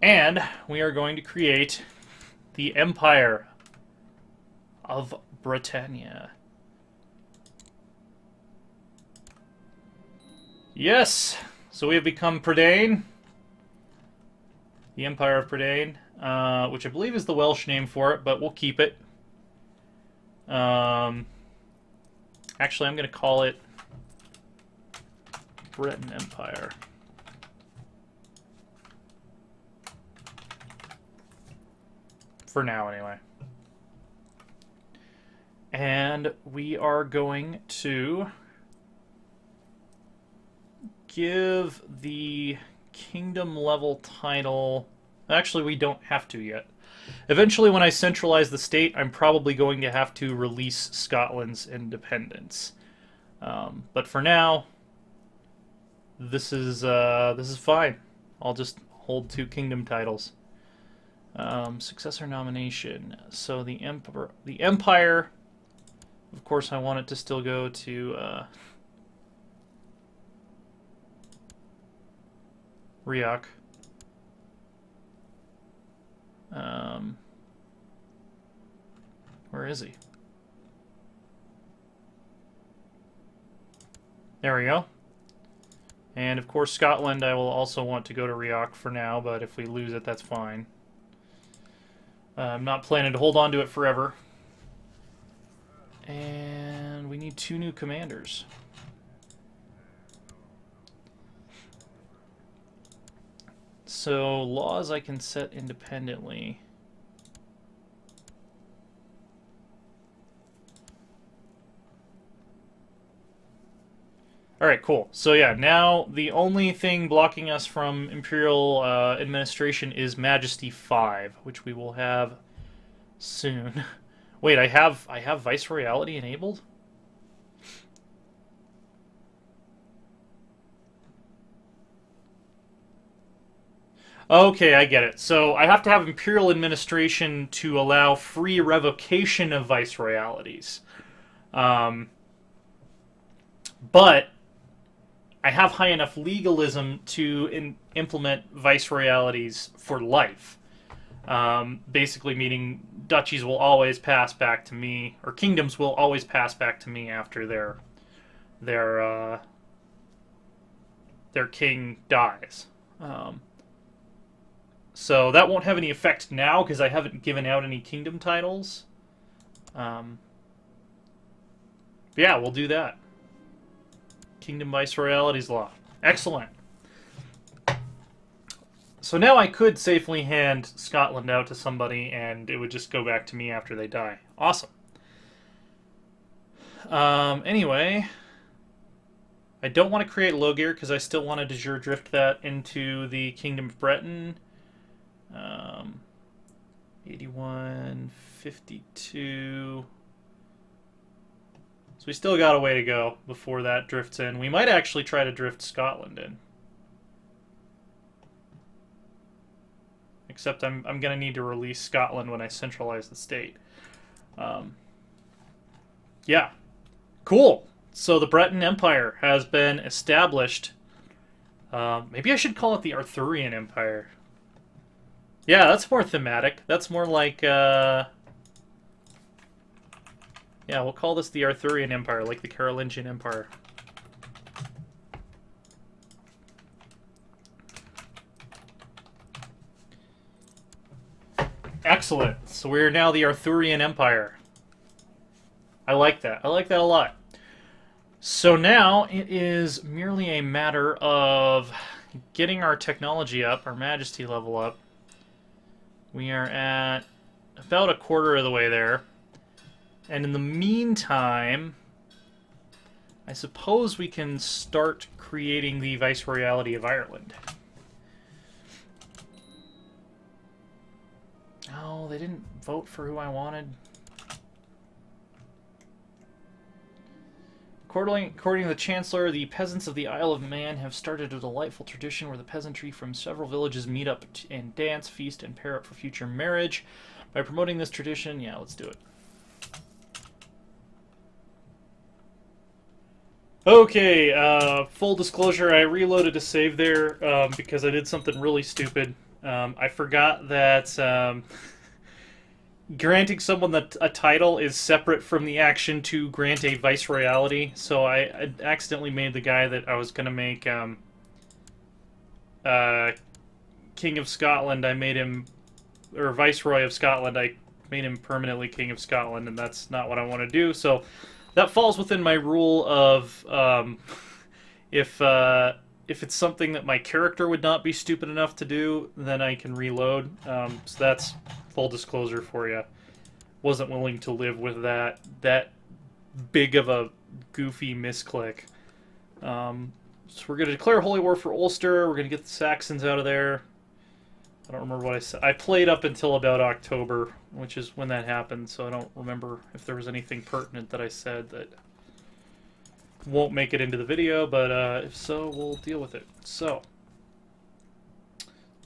And we are going to create the Empire of Britannia. Yes! So we have become Prydain. The Empire of Prydain, which I believe is the Welsh name for it, but we'll keep it. Actually, I'm going to call it Breton Empire. For now, anyway. And we are going to give the kingdom level title... Actually, we don't have to yet. Eventually, when I centralize the state, I'm probably going to have to release Scotland's independence. But for now, this is fine. I'll just hold 2 kingdom titles. Successor nomination. So the Empire. Of course, I want it to still go to Riok. Where is he? There we go. And of course, Scotland, I will also want to go to Riok for now, but if we lose it, that's fine. I'm not planning to hold on to it forever. And we need 2 new commanders. So, laws I can set independently. Alright, cool. So yeah, now the only thing blocking us from Imperial administration is Majesty 5, which we will have soon. Wait, I have Viceroyalty enabled? Okay, I get it. So I have to have Imperial administration to allow free revocation of Viceroyalities. But I have high enough legalism to implement Viceroyalities for life. Basically meaning duchies will always pass back to me, or kingdoms will always pass back to me after their king dies. So that won't have any effect now because I haven't given out any kingdom titles. Yeah, we'll do that. Kingdom Viceroyalities law. Excellent. So now I could safely hand Scotland out to somebody and it would just go back to me after they die. Awesome. Anyway, I don't want to create Logir because I still want to de jure drift that into the Kingdom of Breton. 81, 52... So we still got a way to go before that drifts in. We might actually try to drift Scotland in. Except I'm going to need to release Scotland when I centralize the state. Yeah. Cool. So the Breton Empire has been established. Maybe I should call it the Arthurian Empire. Yeah, that's more thematic. That's more like... Yeah, we'll call this the Arthurian Empire, like the Carolingian Empire. Excellent. So we're now the Arthurian Empire. I like that. I like that a lot. So now it is merely a matter of getting our technology up, our majesty level up. We are at about a quarter of the way there. And in the meantime, I suppose we can start creating the Viceroyalty of Ireland. Oh, they didn't vote for who I wanted. According to the Chancellor, the peasants of the Isle of Man have started a delightful tradition where the peasantry from several villages meet up and dance, feast, and pair up for future marriage. By promoting this tradition, yeah, let's do it. Okay, full disclosure, I reloaded a save there because I did something really stupid. I forgot that granting someone a title is separate from the action to grant a viceroyalty. So I accidentally made the guy that I was going to make King of Scotland. I made him, or Viceroy of Scotland. I made him permanently King of Scotland, and that's not what I want to do. So that falls within my rule of if it's something that my character would not be stupid enough to do, then I can reload. So that's full disclosure for you. Wasn't willing to live with that big of a goofy misclick. So we're going to declare holy war for Ulster. We're going to get the Saxons out of there. I don't remember what I said. I played up until about October, which is when that happened, so I don't remember if there was anything pertinent that I said that won't make it into the video, but if so, we'll deal with it. So,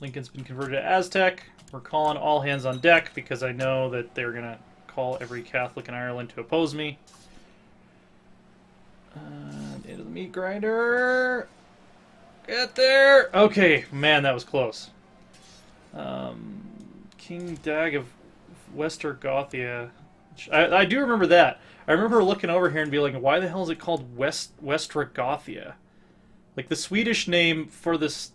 Lincoln's been converted to Aztec. We're calling all hands on deck because I know that they're going to call every Catholic in Ireland to oppose me. Into the meat grinder. Get there. Okay, man, that was close. King Dag of Westergothia. I do remember that. I remember looking over here and being like, why the hell is it called Westergothia? Like, the Swedish name for this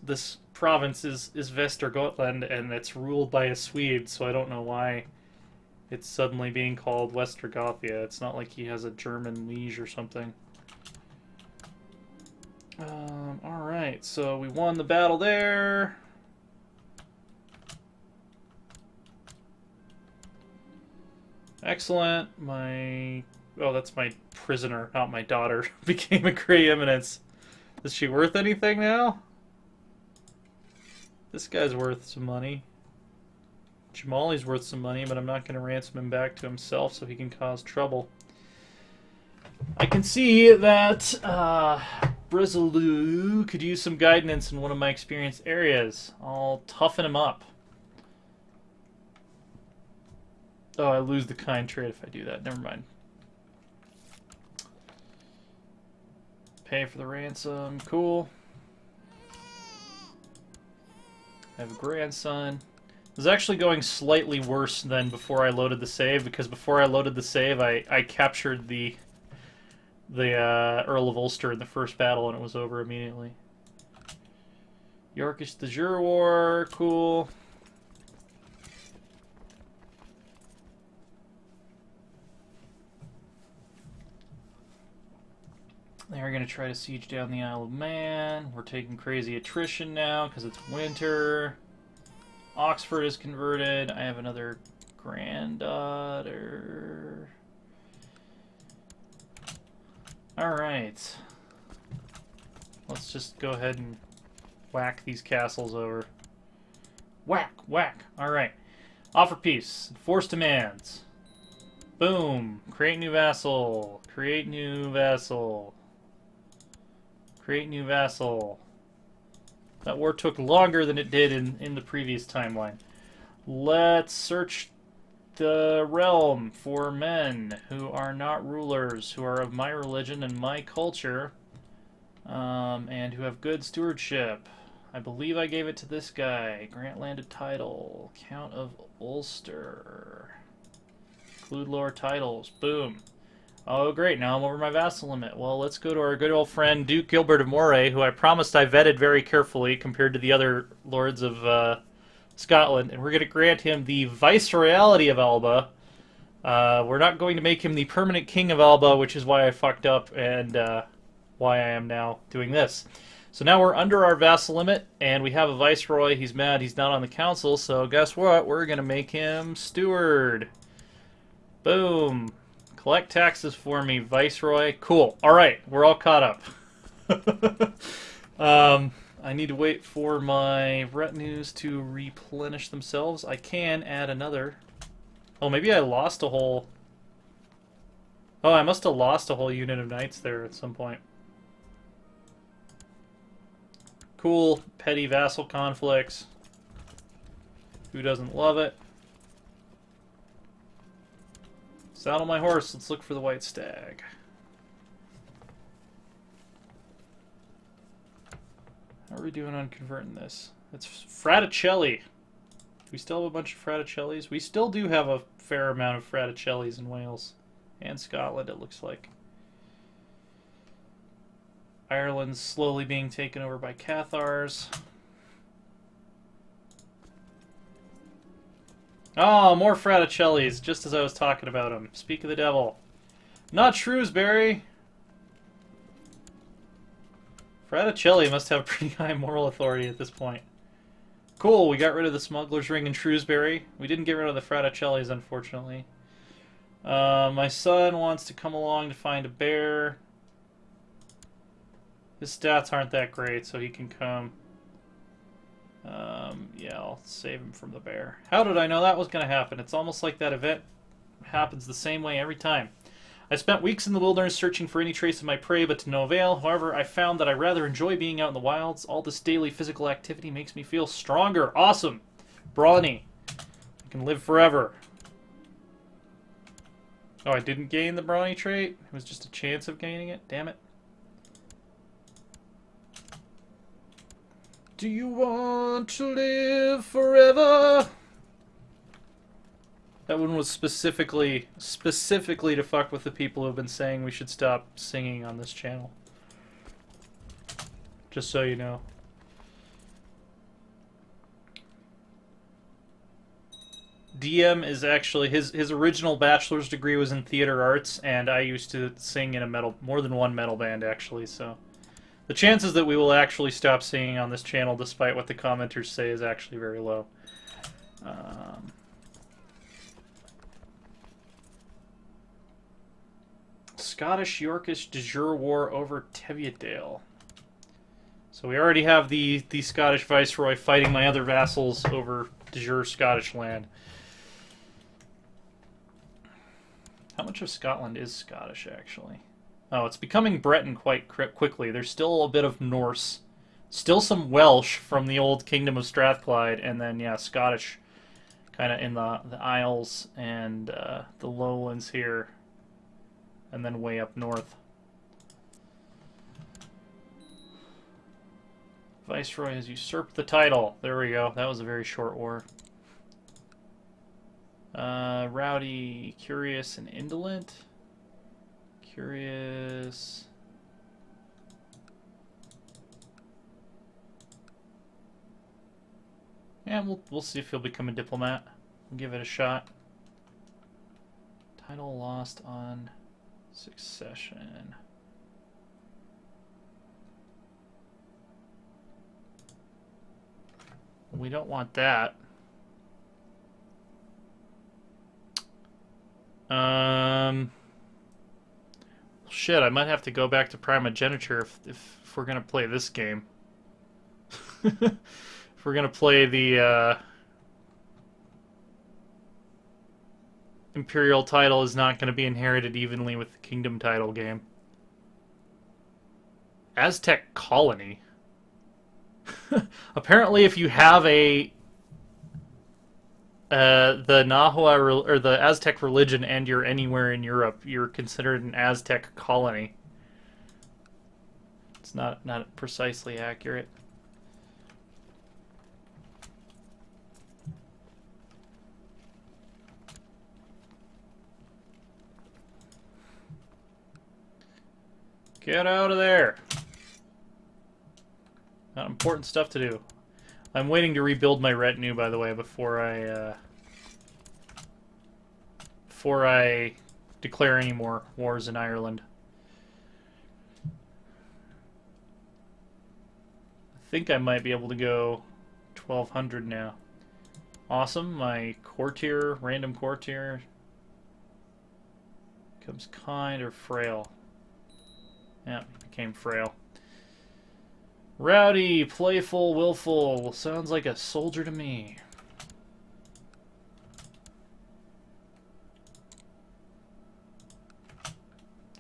province is Västergötland, and it's ruled by a Swede, so I don't know why it's suddenly being called Westergothia. It's not like he has a German liege or something. Alright, so we won the battle there. Excellent. Oh, that's my prisoner, not my daughter, became a Grey Eminence. Is she worth anything now? This guy's worth some money. Jamali's worth some money, but I'm not going to ransom him back to himself so he can cause trouble. I can see that Brizaloo could use some guidance in one of my experienced areas. I'll toughen him up. Oh, I lose the kind trait if I do that. Never mind. Pay for the ransom. Cool. I have a grandson. This is actually going slightly worse than before I loaded the save, because before I loaded the save, I captured the Earl of Ulster in the first battle, and it was over immediately. Yorkish de Jure War. Cool. They're going to try to siege down the Isle of Man. We're taking crazy attrition now because it's winter. Oxford is converted. I have another granddaughter. Alright. Let's just go ahead and whack these castles over. Whack! Whack! Alright. Offer peace. Enforce demands. Boom. Create new vassal. Create new vassal. Create new vassal. That war took longer than it did in the previous timeline. Let's search the realm for men who are not rulers, who are of my religion and my culture, and who have good stewardship. I believe I gave it to this guy. Grant landed title. Count of Ulster. Include lower titles. Boom. Oh, great. Now I'm over my vassal limit. Well, let's go to our good old friend Duke Gilbert of Moray, who I promised I vetted very carefully compared to the other lords of Scotland, and we're going to grant him the Viceroyalty of Alba. We're not going to make him the permanent King of Alba, which is why I fucked up and why I am now doing this. So now we're under our vassal limit, and we have a Viceroy. He's mad he's not on the council, so guess what? We're going to make him Steward. Boom. Collect taxes for me, Viceroy. Cool. All right, we're all caught up. I need to wait for my retinues to replenish themselves. I can add another. Oh, maybe I lost a whole... Oh, I must have lost a whole unit of knights there at some point. Cool. Petty vassal conflicts. Who doesn't love it? Saddle my horse. Let's look for the white stag. How are we doing on converting this? It's Fraticelli. we still have a bunch of Fraticellis? We still do have a fair amount of Fraticellis in Wales. And Scotland, it looks like. Ireland's slowly being taken over by Cathars. Oh, more Fraticellis, just as I was talking about them. Speak of the devil. Not Shrewsbury. Fraticelli must have pretty high moral authority at this point. Cool, we got rid of the Smuggler's Ring in Shrewsbury. We didn't get rid of the Fraticellis, unfortunately. My son wants to come along to find a bear. His stats aren't that great, so he can come. Yeah, I'll save him from the bear. How did I know that was going to happen? It's almost like that event happens the same way every time. I spent weeks in the wilderness searching for any trace of my prey, but to no avail. However, I found that I rather enjoy being out in the wilds. All this daily physical activity makes me feel stronger. Awesome. Brawny. I can live forever. Oh, I didn't gain the brawny trait? It was just a chance of gaining it? Damn it. Do you want to live forever? That one was specifically to fuck with the people who have been saying we should stop singing on this channel. Just so you know. DM is actually, his original bachelor's degree was in theater arts, and I used to sing in a more than one metal band, actually, so... The chances that we will actually stop singing on this channel, despite what the commenters say, is actually very low. Scottish-Yorkish de jure war over Teviotdale. So we already have the Scottish Viceroy fighting my other vassals over de jure Scottish land. How much of Scotland is Scottish, actually? Oh, it's becoming Breton quite quickly. There's still a bit of Norse. Still some Welsh from the old Kingdom of Strathclyde, and then, yeah, Scottish kind of in the Isles and the lowlands here, and then way up north. Viceroy has usurped the title. There we go. That was a very short war. Rowdy, curious, and indolent. Curious. Yeah, we'll see if he'll become a diplomat. We'll give it a shot. Title lost on succession. We don't want that. Shit, I might have to go back to primogeniture if we're gonna play this game. If we're gonna play the Imperial title is not gonna be inherited evenly with the Kingdom title game. Aztec colony. Apparently, if you have the Nahua or the Aztec religion and you're anywhere in Europe, you're considered an Aztec colony. It's not precisely accurate. Get out of there. Not important stuff to do. I'm waiting to rebuild my retinue, by the way, before I declare any more wars in Ireland. I think I might be able to go 1200 now. Awesome. My courtier, random courtier, becomes kind or frail. Yeah, became frail. Rowdy, playful, willful. Sounds like a soldier to me.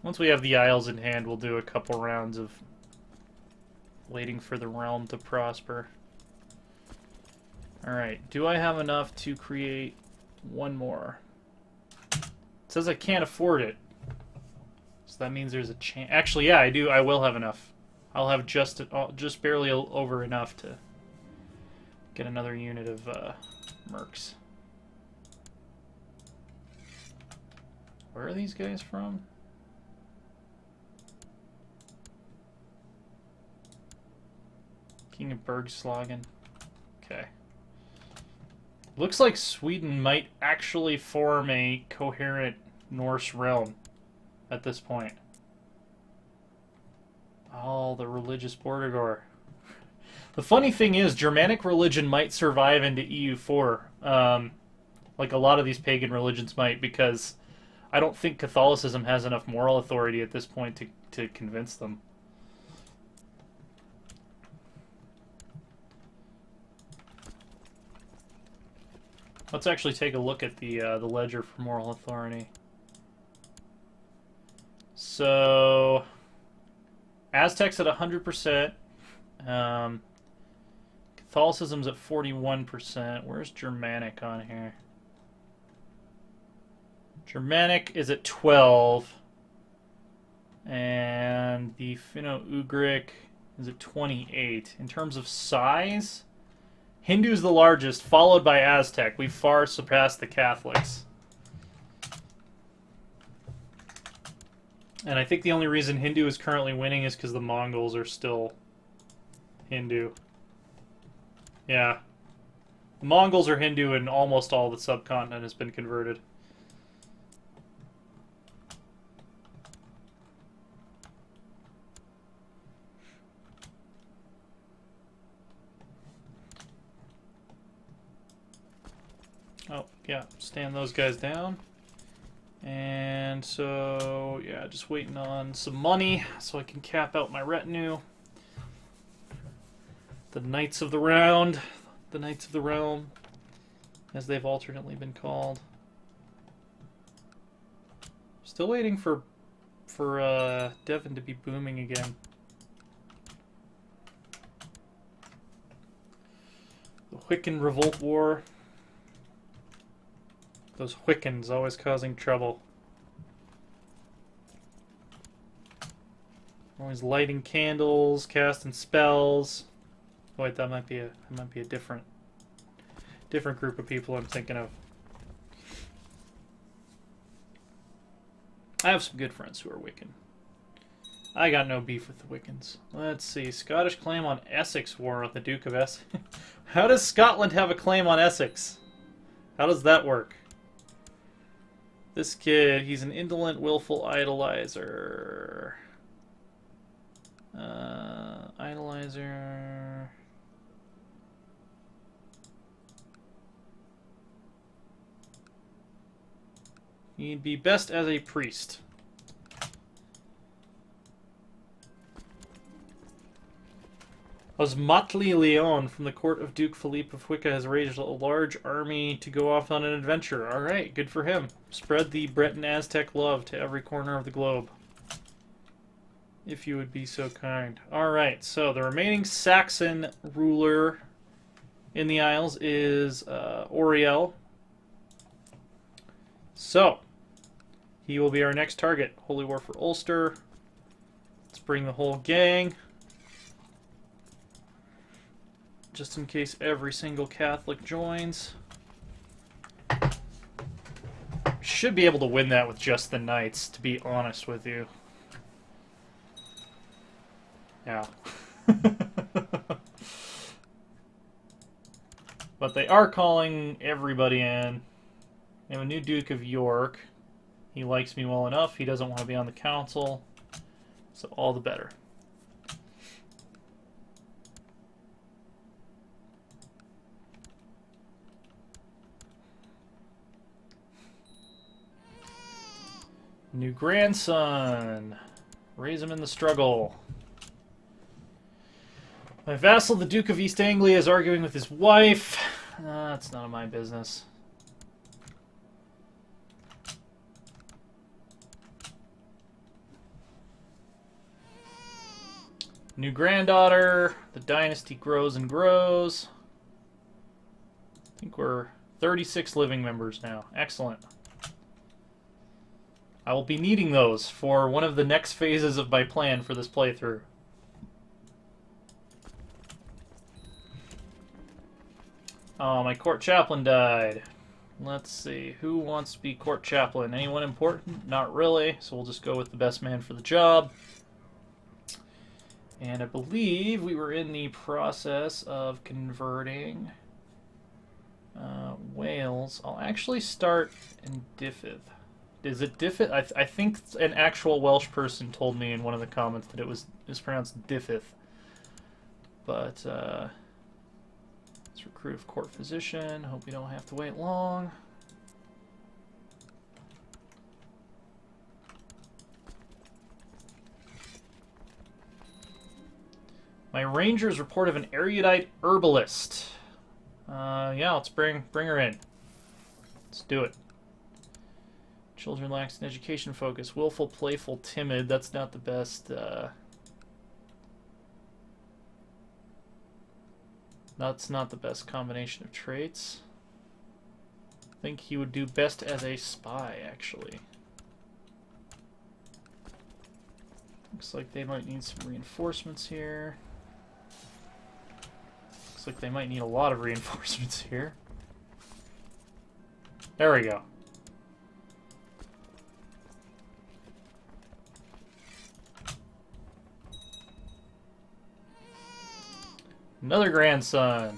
Once we have the Isles in hand, we'll do a couple rounds of waiting for the realm to prosper. Alright, do I have enough to create one more? It says I can't afford it. So that means there's a chance. Actually, yeah, I do. I will have enough. I'll have just barely over enough to get another unit of Mercs. Where are these guys from? King of Bergslagen. Okay. Looks like Sweden might actually form a coherent Norse realm at this point. Oh, the religious Bordigor. The funny thing is, Germanic religion might survive into EU4. Like a lot of these pagan religions might, because I don't think Catholicism has enough moral authority at this point to convince them. Let's actually take a look at the ledger for moral authority. So, Aztecs at 100%. Catholicism's at 41%. Where's Germanic on here? Germanic is at 12. And the Finno-Ugric is at 28. In terms of size, Hindu's the largest, followed by Aztec. We've far surpassed the Catholics. And I think the only reason Hindu is currently winning is because the Mongols are still Hindu. Yeah. The Mongols are Hindu and almost all the subcontinent has been converted. Oh, yeah, stand those guys down. And so, yeah, just waiting on some money so I can cap out my retinue. The Knights of the Round, the Knights of the Realm, as they've alternately been called. Still waiting for Devon to be booming again. The Wiccan Revolt War. Those Wiccans always causing trouble. Always lighting candles, casting spells. Oh, wait, that might be a different group of people I'm thinking of. I have some good friends who are Wiccan. I got no beef with the Wiccans. Let's see. Scottish claim on Essex war with the Duke of Essex. How does Scotland have a claim on Essex? How does that work? This kid, he's an indolent, willful idolizer. Idolizer. He'd be best as a priest. Osmatli Leon from the court of Duke Philippe of Wicca has raised a large army to go off on an adventure. Alright, good for him. Spread the Breton Aztec love to every corner of the globe. If you would be so kind. Alright, so the remaining Saxon ruler in the Isles is Auriel. So, he will be our next target. Holy War for Ulster. Let's bring the whole gang. Just in case every single Catholic joins. Should be able to win that with just the Knights, to be honest with you. Yeah. But they are calling everybody in. We have a new Duke of York. He likes me well enough. He doesn't want to be on the council. So all the better. New grandson. Raise him in the struggle. My vassal, the Duke of East Anglia, is arguing with his wife. That's none of my business. New granddaughter. The dynasty grows and grows. I think we're 36 living members now. Excellent. I will be needing those for one of the next phases of my plan for this playthrough. Oh, my court chaplain died. Let's see. Who wants to be court chaplain? Anyone important? Not really. So we'll just go with the best man for the job. And I believe we were in the process of converting Wales. I'll actually start in Dyfed. Is it Dyfed? I think an actual Welsh person told me in one of the comments that it was pronounced Dyfed. But let's recruit a court physician. Hope we don't have to wait long. My rangers report of an erudite herbalist. Yeah, let's bring her in. Let's do it. Children lacks an education focus. Willful, playful, timid. That's not the best. That's not the best combination of traits. I think he would do best as a spy, actually. Looks like they might need some reinforcements here. Looks like they might need a lot of reinforcements here. There we go. Another grandson.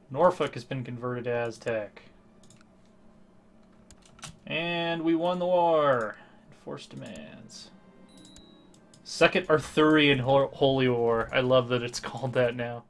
Norfolk has been converted to Aztec. And we won the war. Enforced demands. Second Arthurian Holy War. I love that it's called that now.